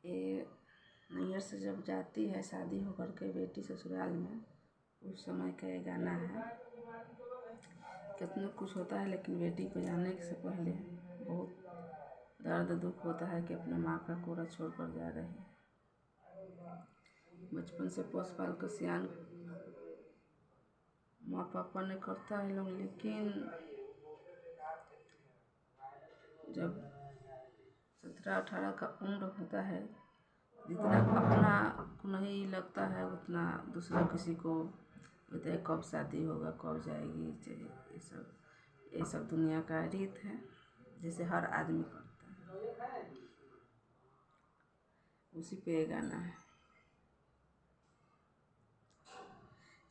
ये नैहर से जब जाती है शादी होकर के बेटी ससुराल में, उस समय का ये गाना है। कितना कुछ होता है, लेकिन बेटी को जाने से पहले बहुत दर्द दुख होता है कि अपने माँ का कोरा छोड़ कर जा रही है। बचपन से पोस पाल कर सियान माँ पापा ने करता है लोग, लेकिन जब 17-18 का उम्र होता है, जितना अपना को नहीं लगता है उतना दूसरा किसी को होता है। कब शादी होगा, कब जाएगी, ये सब दुनिया का रीत है, जैसे हर आदमी करता है। उसी पे ये गाना है।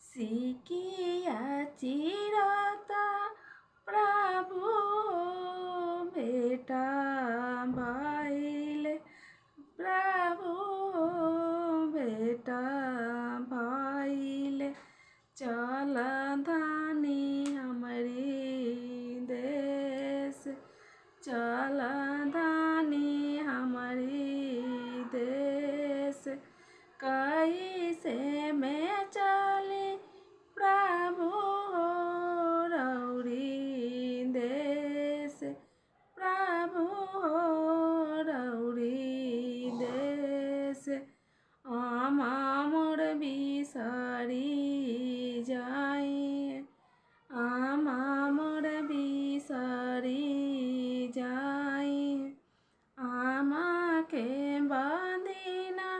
सिकिया चिरता प्रभु बेटा भइले, प्रभु बेटा भइले, चल धानी हमारी देश, चल धानी हमारी देश, कैसे में चली प्रभु रौरी देश, प्रभु रौरी देश, आमा मोर बिसरी जाई, आमा मोर बिसरी जाई, आमा के बंदिना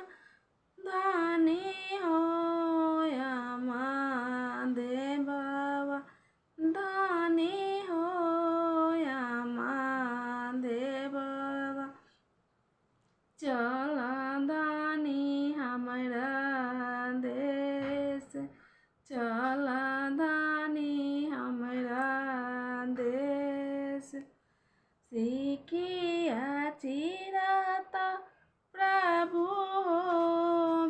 धानी हो, आमा दे बाबा धानी हो, आमा दे बाबा, चल धानी हमारा देश, चल धानी हमारा देश, सिकिया चिरता प्रभु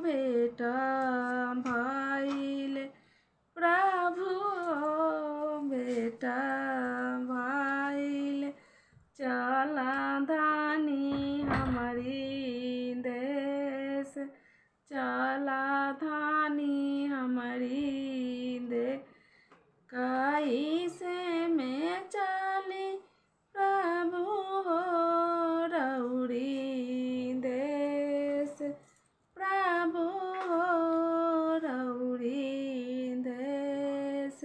बेटा भइले, प्रभु बेटा भइले, चल धानी हमारी देश, चल धानी हमारी देश, कैसे में चली प्रभु रौरी देश, प्रभु रौरी देश,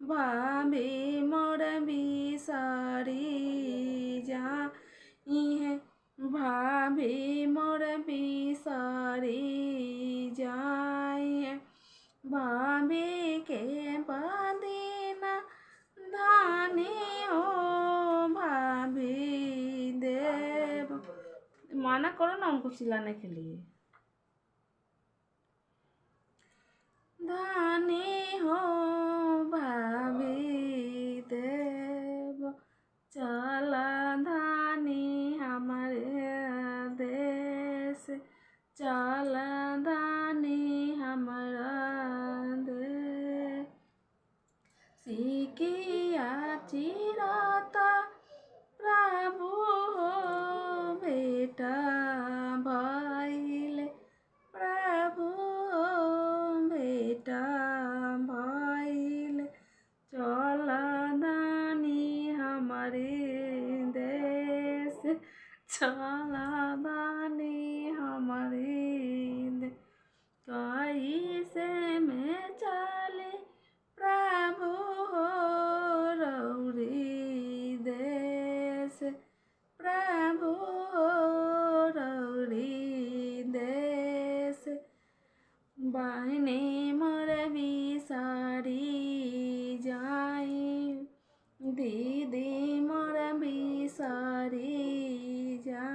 भाभी मोर बिसरी जाई, भाभी मोर बिसरी जाई, भाभी के बंदिना धानी हो, भाभी देव। माना करो ना उनको चिल्लाने के लिए। धानी हो भाभी देव, चल धानी हमारे देश, चल धानी हमारा देश, सिकिया चिरता प्रभु बेटा भइले, प्रभु बेटा भइले, चल धानी हमारे देश, चल धानी हमारे देश, कैसे में चले प्रभु रौरी देश, प्रभु रौरी देश, बहनी मोर बिसरी जाई, दीदी मोर बिसरी जा,